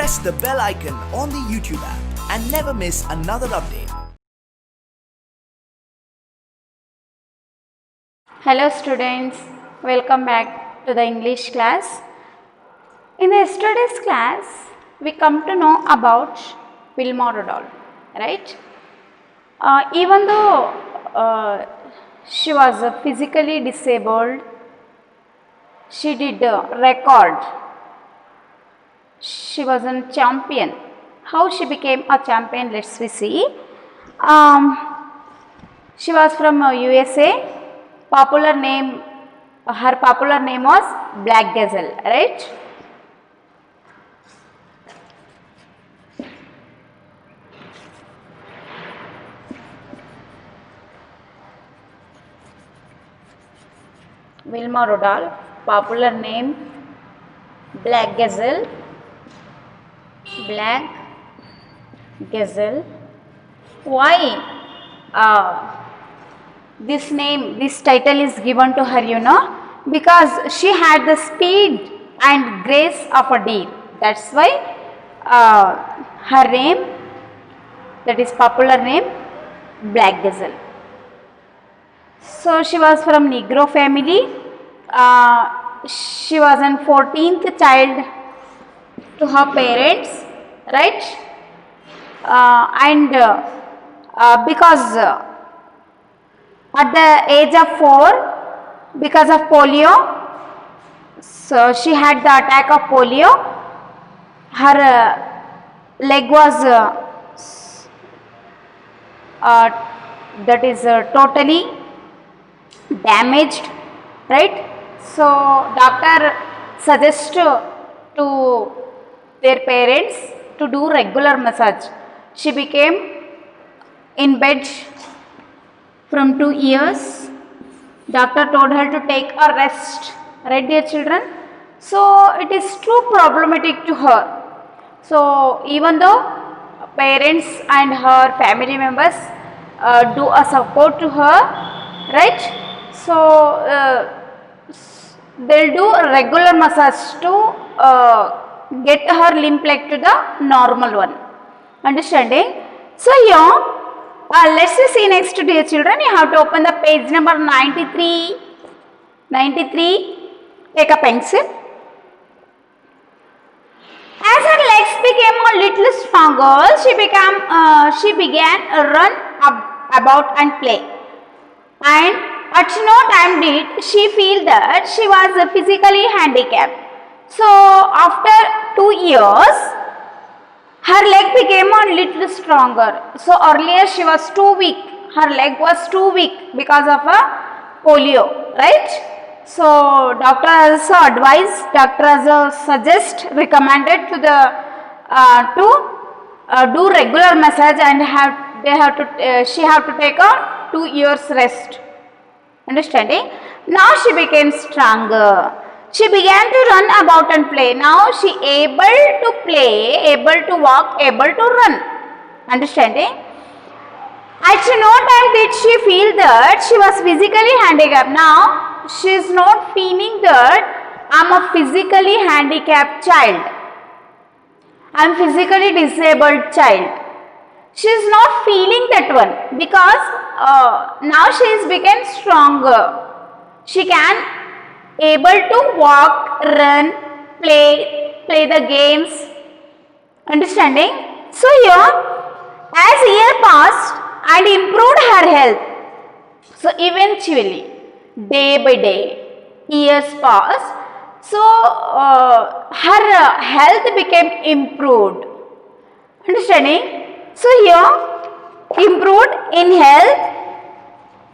press the bell icon on the YouTube app and never miss another update. Hello students, welcome back to the English class. In yesterday's class, we come to know about Wilma Rudolph, right? Even though she was physically disabled, she did record. She was a champion. How she became a champion? Let's we see. She was from USA. Her popular name was Black Gazelle, right? Wilma Rudolph, popular name Black Gazelle. Black Gazelle. Why this title is given to her, you know? Because she had the speed and grace of a deer. That's why her name, that is popular name, Black Gazelle. So she was from Negro family. She was an 14th child to her parents, right? Because at the age of 4, because of polio, so she had the attack of polio. Her leg was totally damaged, right? So doctor suggests to their parents to do regular massage. She became in bed from 2 years. Doctor told her to take a rest, right dear children? So it is too problematic to her. So even though parents and her family members do a support to her, right? So they'll do a regular massage to get her lymph leg to the normal one. Understanding? So here, let's see next, dear children. You have to open the page number 93. 93. Take a pencil. As her legs became a little stronger, she began to run about and play. And at no time did she feel that she was physically handicapped. So after 2 years, her leg became a little stronger. So earlier she was too weak. Her leg was too weak because of a polio, right? So doctor also advised, recommended to do regular massage and she have to take a 2 years rest. Understanding? Now she became stronger. She began to run about and play. Now she able to play, able to walk, able to run. Understanding? At no time did she feel that she was physically handicapped. Now she is not feeling that I am a physically handicapped child. I am physically disabled child. She is not feeling that one because now she is become stronger. She can able to walk, run, play the games. Understanding? So here, as year passed and improved her health, so eventually, day by day, years passed, so her health became improved. Understanding? So here, improved in health.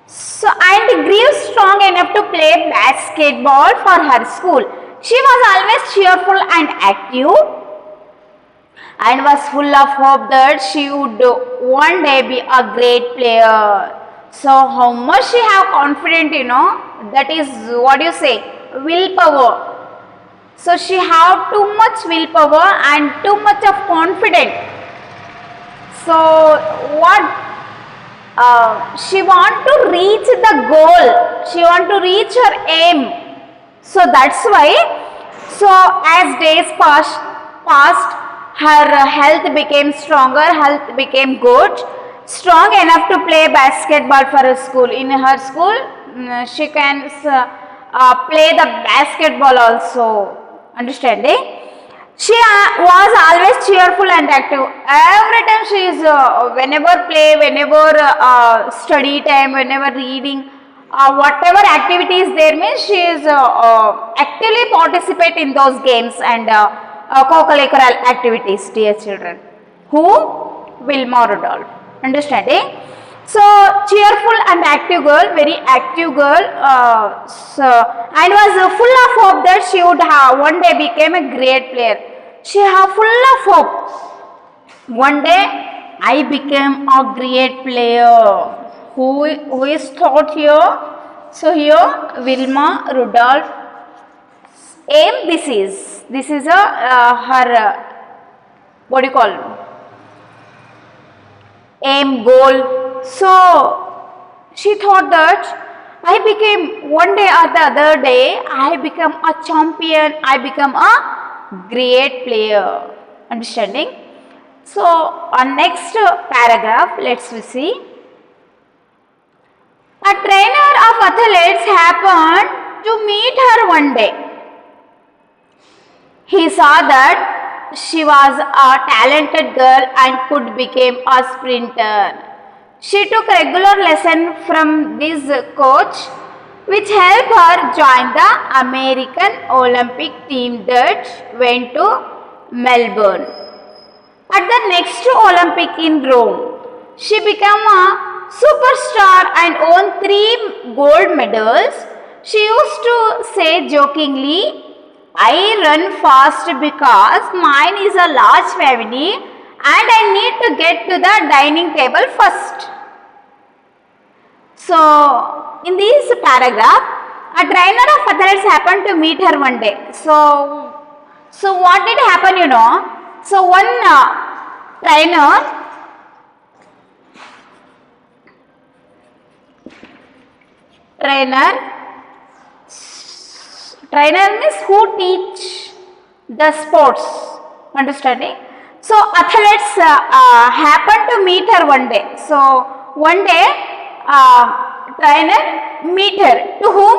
So and grew strong enough to play basketball for her school. She was always cheerful and active and was full of hope that she would one day be a great player. So how much she have confidence, you know, that is what you say, willpower. So she have too much willpower and too much of confidence. So what she want to reach the goal, she want to reach her aim. So that's why, so as days passed, her health became stronger, health became good, strong enough to play basketball for her school. In her school, she can play the basketball also. Understanding? She was always cheerful and active. Every time she is, whenever play, whenever study time, whenever reading, whatever activities there means, she is actively participate in those games and co-curricular activities, dear children. Who? Wilma Rudolph. Understanding? So cheerful and active girl, very active girl, and was full of hope that she would have one day become a great player. She had full of hope. One day I became a great player. Who is taught here? So here Wilma Rudolph aim this is a her what do you call aim goal. So she thought that I became one day or the other day I become a champion, I become a great player. Understanding? So on next paragraph, let's see. A trainer of athletes happened to meet her one day. He saw that she was a talented girl and could become a sprinter. She took regular lesson from this coach, which helped her join the American Olympic team that went to Melbourne. At the next Olympic in Rome, she became a superstar and won 3 gold medals. She used to say jokingly, I run fast because mine is a large family and I need to get to the dining table first. So, in this paragraph, a trainer of athletes happened to meet her one day. So what did happen, you know? So, one trainer means who teach the sports. Understanding? So athletes happened to meet her one day. So one day trainer meet her. To whom?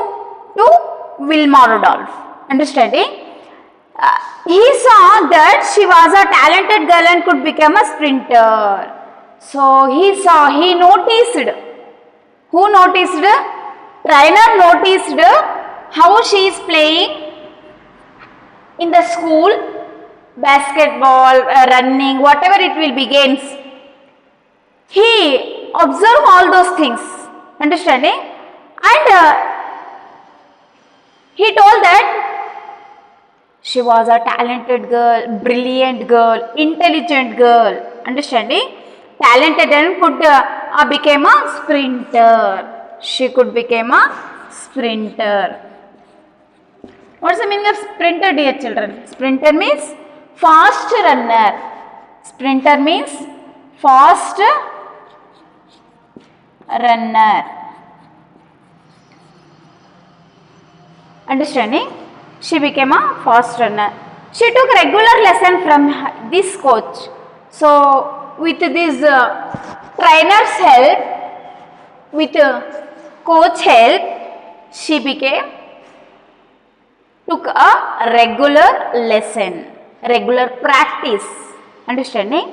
To Wilma Rudolph. Understanding? He saw that she was a talented girl and could become a sprinter. So he noticed. Who noticed? Trainer noticed how she is playing in the school, basketball, running, whatever it will be, games. He observed all those things, understanding? And he told that she was a talented girl, brilliant girl, intelligent girl, understanding? Talented and could become a sprinter. She could become a sprinter. What is the meaning of sprinter, dear children? Sprinter means fast runner. Sprinter means fast runner. Understanding? She became a fast runner. She took regular lesson from this coach. So with this trainer's help, with coach help, she took a regular lesson, regular practice, understanding,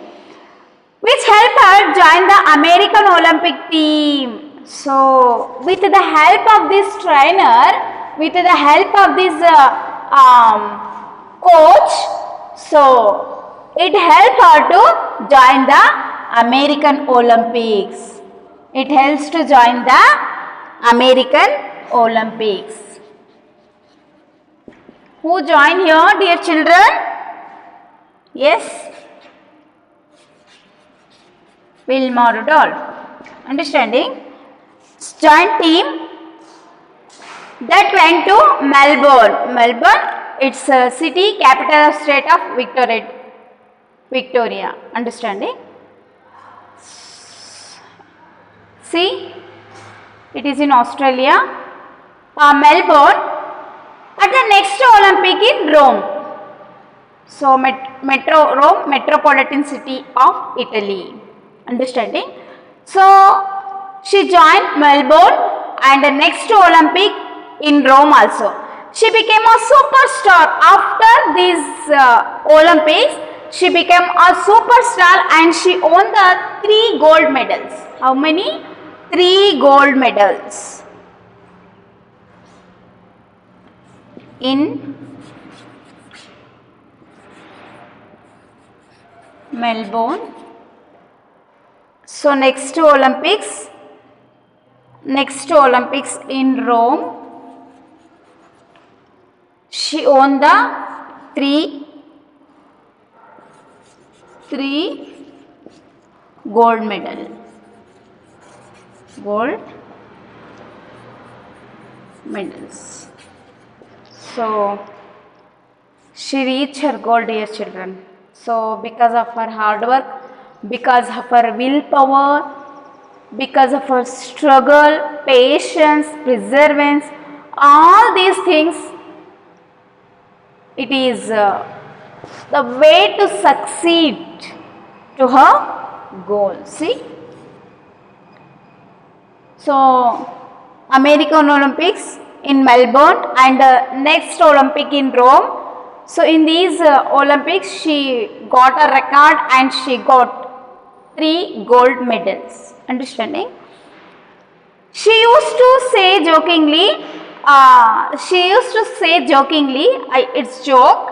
which helped her join the American Olympic team. So with the help of this trainer, with the help of this coach, so it helped her to join the American Olympics. It helps to join the American Olympics. Who join here, dear children? Yes? Wilma Rudolph. Understanding? Joint team that went to Melbourne. Melbourne, it's a city, capital of state of Victoria. Understanding? See? It is in Australia. Melbourne. At the next Olympic in Rome. So Rome, metropolitan city of Italy. Understanding? So she joined Melbourne and the next Olympic in Rome also. She became a superstar after these Olympics. She became a superstar and she won the 3 gold medals. How many? 3 gold medals in Melbourne. So next Olympics in Rome, she won the three gold medals. So she reached her goal, dear children. So because of her hard work, because of her willpower, because of her struggle, patience, perseverance, all these things, it is the way to succeed to her goal. See? So, American Olympics in Melbourne and next Olympic in Rome. So, in these Olympics, she got a record and she got 3 gold medals. Understanding? She used to say jokingly, it's joke.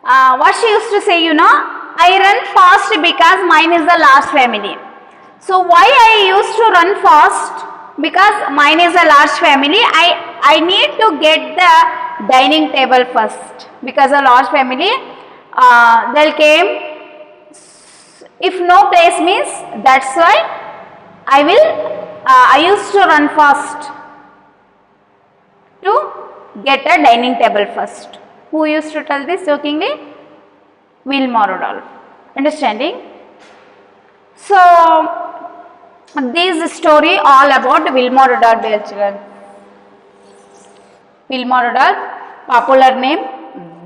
What she used to say, I run fast because mine is the large family. So why I used to run fast? Because mine is a large family. I need to get the dining table first. Because a large family, they'll came. If no place means, that's why I used to run fast to get a dining table first. Who used to tell this jokingly? Wilma Rudolph. Understanding? So, this story all about Wilma Rudolph, dear children. Wilma Rudolph, popular name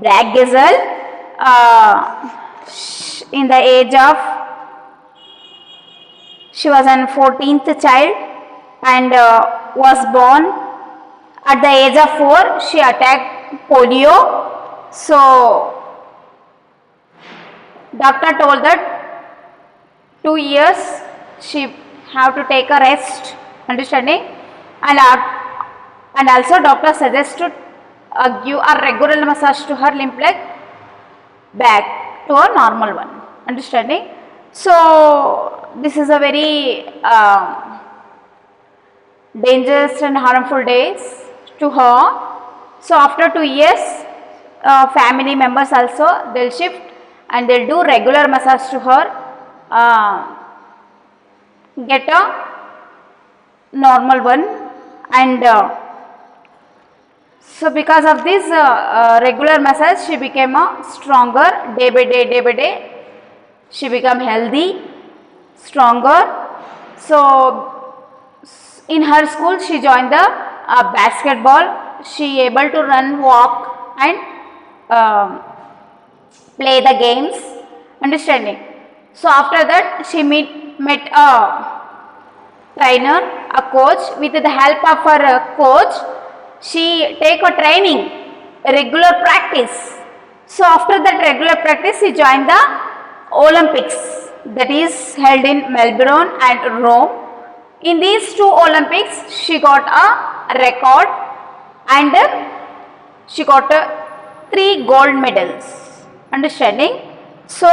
Black Gazelle. In the age of, she was an 14th child and was born at the age of 4. She attacked polio. So, doctor told that 2 years she have to take a rest. Understanding? And also doctor suggested give a regular massage to her lymph leg back to a normal one. Understanding? So this is a very dangerous and harmful days to her. So after 2 years, family members also they'll shift and they'll do regular massage to her, get a normal one, and so because of this regular massage, she became a stronger day by day. She became healthy, stronger. So in her school, she joined the basketball. She able to run, walk, and play the games. Understanding? So after that, she met a trainer, a coach. With the help of her coach, she take a training, a regular practice. So after that regular practice, she joined the Olympics, that is held in Melbourne and Rome. In these 2 Olympics, she got a record and she got 3 gold medals. Understanding? So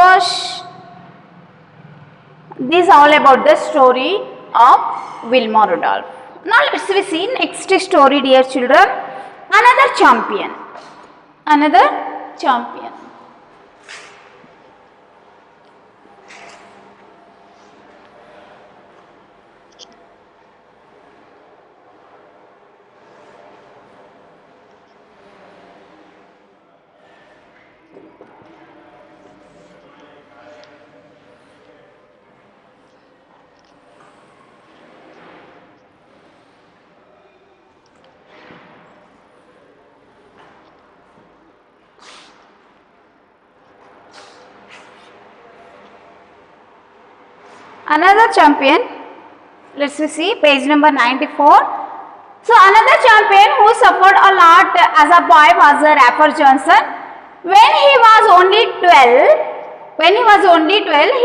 this is all about the story of Wilma Rudolph. Now let's see next story, dear children. Another champion. another champion, let's see page number 94. So another champion who suffered a lot as a boy was Rafer Johnson. When he was only 12,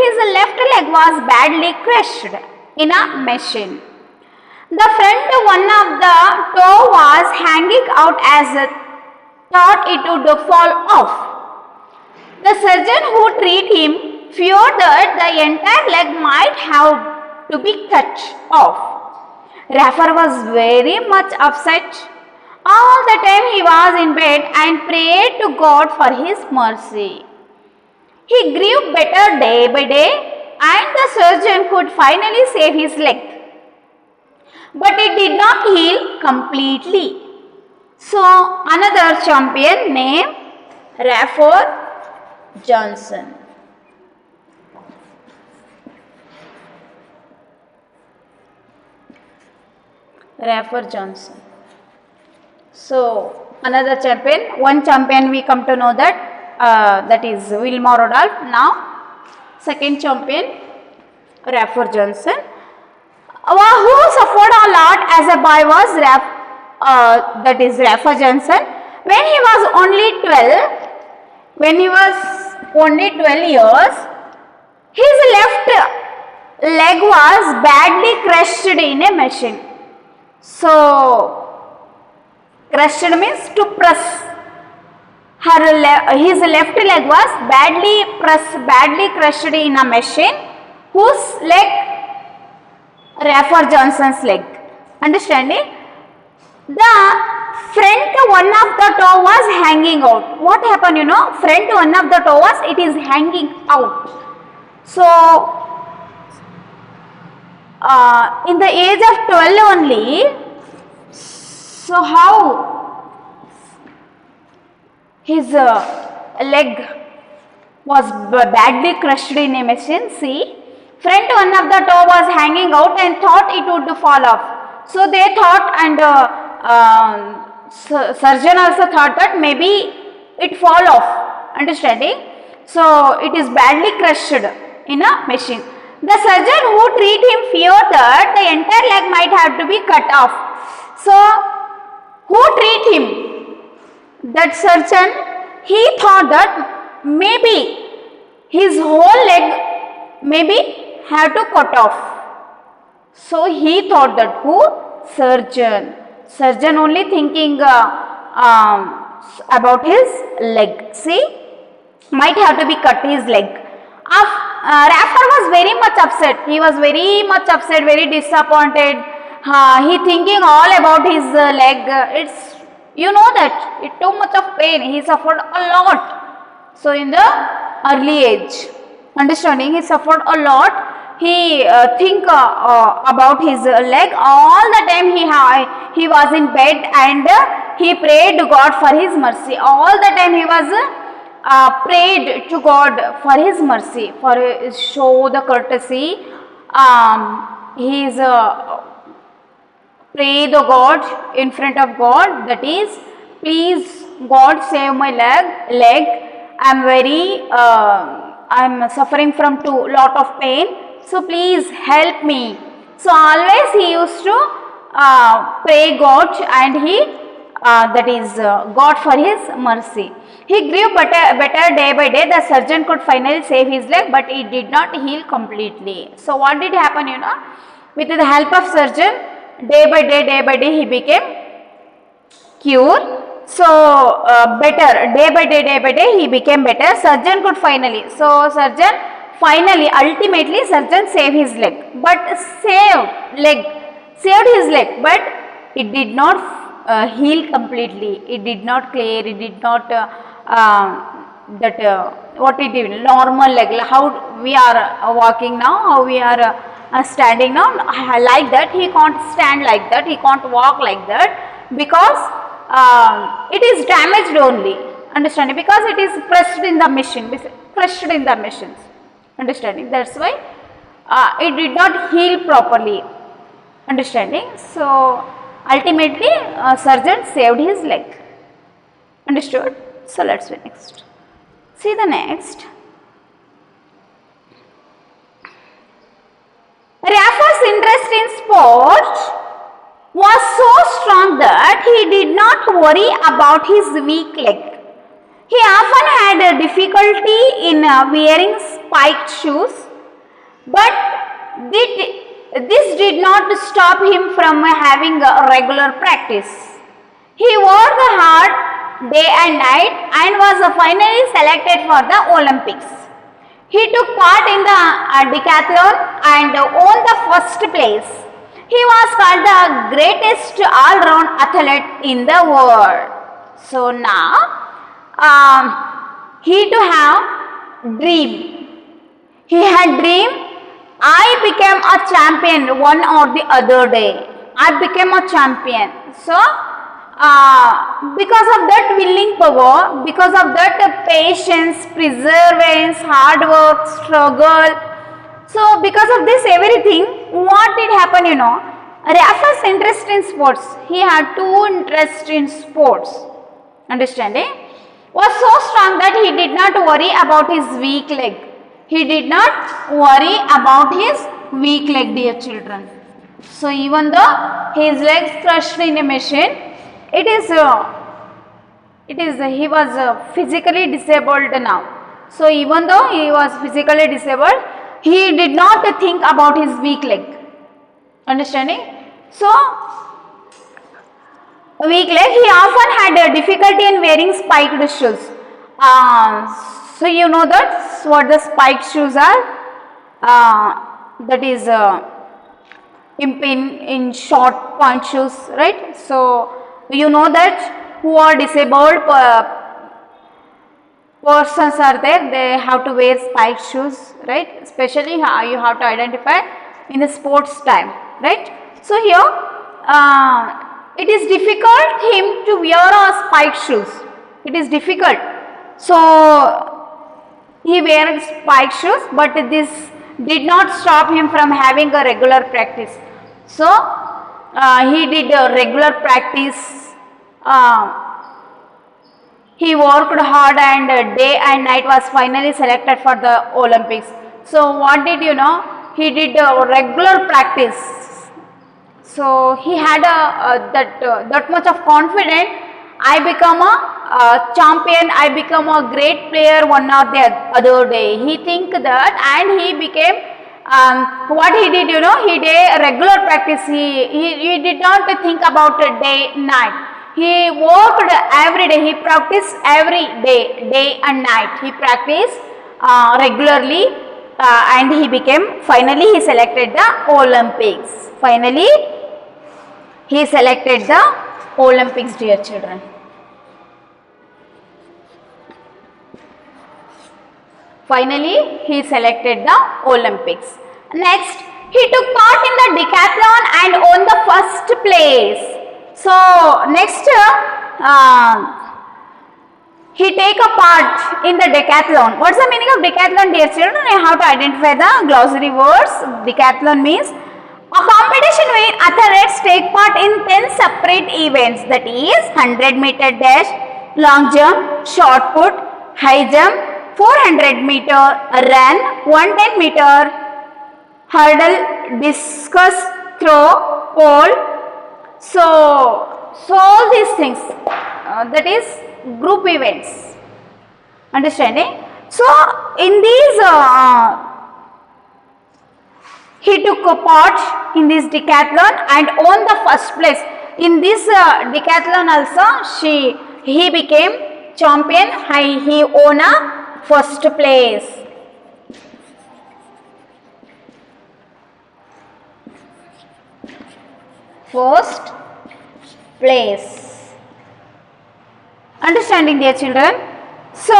his left leg was badly crushed in a machine. The front one of the toe was hanging out as thought it would fall off. The surgeon who treated him feared that the entire leg might have to be cut off. Rafer was very much upset. All the time he was in bed and prayed to God for his mercy. He grew better day by day and the surgeon could finally save his leg. But it did not heal completely. So another champion named Rafer Johnson. Rafer Johnson. So another champion, one champion we come to know that that is Wilma Rudolph. Now second champion Rafer Johnson, who suffered a lot as a boy was that is Rafer Johnson. When he was only 12 years, his left leg was badly crushed in a machine. So crushed means to press. His left leg was badly crushed in a machine. Whose leg? Rafer Johnson's leg. Understanding? The front one of the toe was hanging out. What happened? Front one of the toe was hanging out. So in the age of 12 only. So how his leg was badly crushed in a machine? See, front one of the toe was hanging out and thought it would fall off. So they thought, and surgeon also thought that maybe it fall off. Understanding? So it is badly crushed in a machine. The surgeon who treated him feared that the entire leg might have to be cut off. So who treated him? That surgeon, he thought that maybe his whole leg maybe have to cut off. So he thought that who? Surgeon. Surgeon only thinking about his leg. See, might have to be cut his leg. Rafer was very much upset. He was very much upset, very disappointed. He thinking all about his leg. It's that it too much of pain. He suffered a lot. So in the early age, understanding, he suffered a lot. He think about his leg all the time. He was in bed and he prayed to God for his mercy. All the time he was prayed to God for his mercy, for show the courtesy. He is pray the God in front of God, that is, please God save my leg. I'm suffering from lot of pain, so please help me. So always he used to pray God, and he that is God for his mercy. He grew better day by day. The surgeon could finally save his leg, but it did not heal completely. So what did happen? With the help of surgeon, day by day he became cured. So better, day by day he became better. Surgeon could finally, ultimately surgeon saved his leg, but saved his leg, but it did not heal completely. It did not clear. It did not what it did, normal leg, how we are walking now, how we are standing now, like that. He can't stand like that. He can't walk like that, because it is damaged only. Understanding? Because it is pressed in the machines. Understanding? That's why it did not heal properly. Understanding? So ultimately surgeon saved his leg. Understood? So let's see next. See the next. Rafa's interest in sport was so strong that he did not worry about his weak leg. He often had a difficulty in wearing spiked shoes, but this did not stop him from having a regular practice. He worked hard day and night and was finally selected for the Olympics. He took part in the decathlon and won the first place. He was called the greatest all-round athlete in the world. So now, he to have dream. He had dream. I became a champion one or the other day. I became a champion. So, because of that willing power, because of that patience, perseverance, hard work, struggle. So, because of this everything, what did happen, Rafa's interest in sports, he had two interests in sports, understanding, was so strong that he did not worry about his weak leg. He did not worry about his weak leg, dear children. So, even though his legs crushed in a machine, he was physically disabled now. So, even though he was physically disabled, he did not think about his weak leg. Understanding? So, weak leg, he often had a difficulty in wearing spiked shoes. So, you know that what the spiked shoes are? That is in short point shoes, right? So, you know that who are disabled persons are there, they have to wear spiked shoes, right? Especially you have to identify in the sports time, right? So here it is difficult him to wear a spiked shoes. It is difficult. So he wears spiked shoes, but this did not stop him from having a regular practice. So he did a regular practice. He worked hard and day and night was finally selected for the Olympics. So what did you know? He did a regular practice. So he had that much of confidence. I become a champion. I become a great player one or the other day. He think that, and he became. What he did, he did regular practice. He did not think about day night. He worked every day. He practiced every day, day and night. He practiced regularly, and he became. Finally, he selected the Olympics. Finally, he selected the Olympics, dear children. Finally, he selected the Olympics. Next, he took part in the decathlon and won the first place. So, next, he take a part in the decathlon. What's the meaning of decathlon, dear children? You have to identify the glossary words. Decathlon means a competition where athletes take part in 10 separate events, that is 100-meter dash, long jump, shot put, high jump, 400-meter run, 110-meter hurdle, discus throw, pole. So all these things, that is group events. Understanding? So in these, he took a part in this decathlon and won the first place. In this decathlon also, he became champion. He won a first place. First place. Understanding, dear children? So,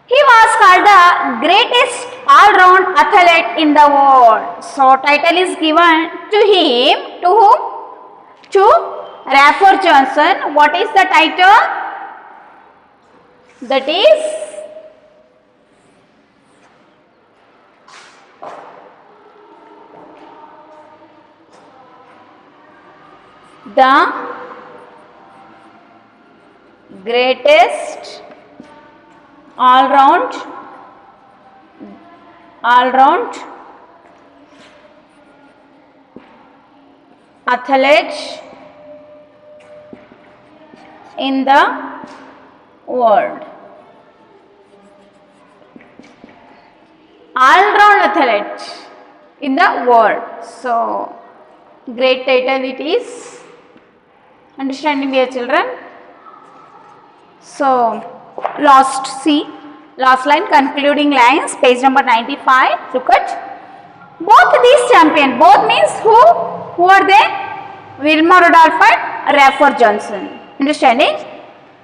he was called the greatest all-round athlete in the world. So, title is given to him. To whom? To Rafa Johnson. What is the title? That is the greatest all-round athlete in the world. All-round athlete in the world. So, great title it is. Understanding, dear children? So, last line, concluding lines, page number 95. Look at both these champions. Both means who? Who are they? Wilma Rudolph and Rafer Johnson. Understanding?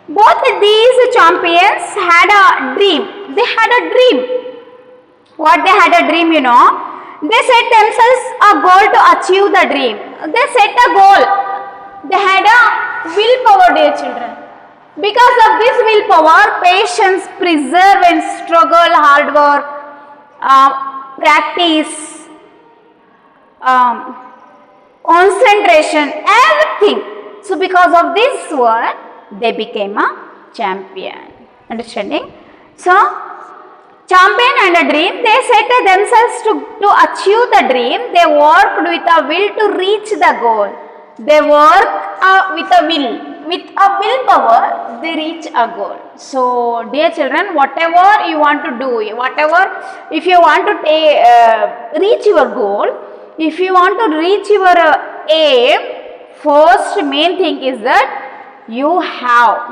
Both these champions had a dream. They had a dream. What they had a dream, you know? They set themselves a goal to achieve the dream. They set a goal. They had a willpower, dear children. Because of this willpower, patience, perseverance, struggle, hard work, practice, concentration, everything. So because of this one, they became a champion. Understanding? So, champion and a dream, they set themselves to achieve the dream. They worked with a will to reach the goal. They work with a will. With a willpower, they reach a goal. So, dear children, whatever you want to do, if you want to reach your goal, if you want to reach your aim, first main thing is that you have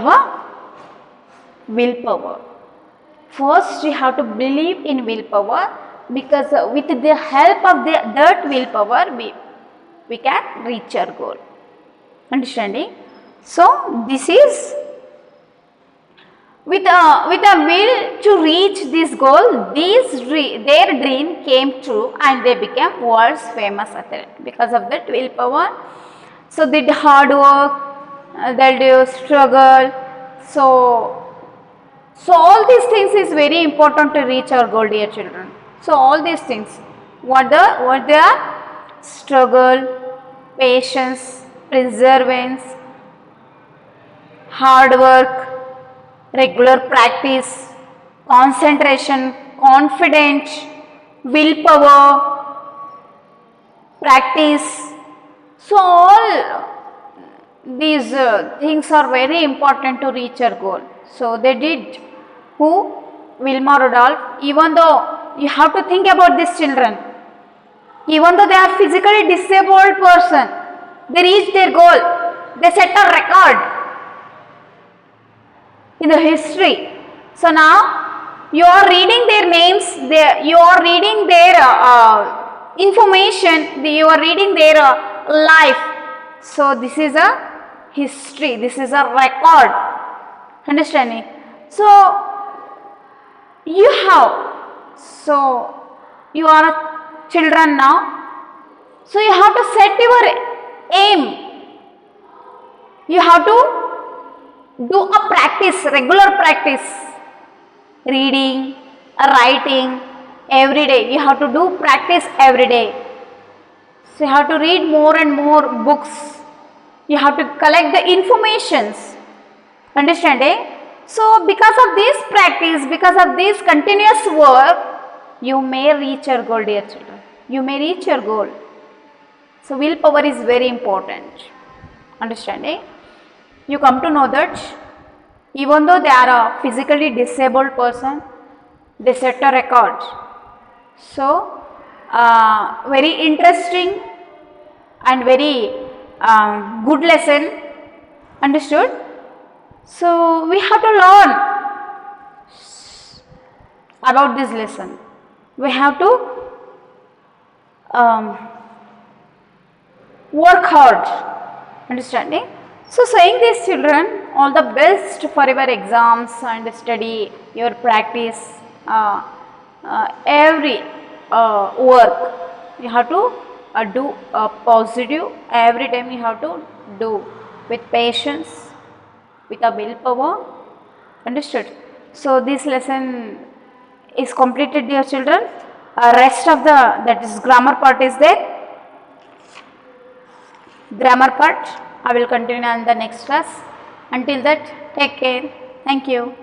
a willpower. First, you have to believe in willpower, because with the help of that willpower, we can reach our goal. Understanding? So, this is with a will to reach this goal, their dream came true and they became world's famous athlete because of that willpower. So, they did hard work, they did struggle. So all these things is very important to reach our goal, dear children. So all these things, what they are? Struggle, patience, perseverance, hard work, regular practice, concentration, confidence, willpower, practice. So all these things are very important to reach our goal. So they did. Who? Wilma Rudolph. Even though you have to think about these children, even though they are physically disabled person, they reached their goal. They set a record in the history. So now you are reading their names, you are reading their information, you are reading their life. So this is a history, this is a record. Understanding? So you are children now. So you have to set your aim. You have to do a practice, regular practice, reading, writing every day. You have to do practice every day. So you have to read more and more books. You have to collect the informations. Understanding? So because of this practice, because of this continuous work, you may reach your goal, dear children. You may reach your goal. So willpower is very important. Understanding? You come to know that even though they are a physically disabled person, they set a record. So very interesting and very good lesson. Understood? So we have to learn about this lesson. We have to work hard. Understanding? So saying this, children, all the best for your exams and study, your practice, every work. You have to do positive. Every time you have to do with patience, with a willpower. Understood? So this lesson is completed, dear children. Rest of that is grammar part is there. Grammar part I will continue on the next class. Until that, take care. Thank you.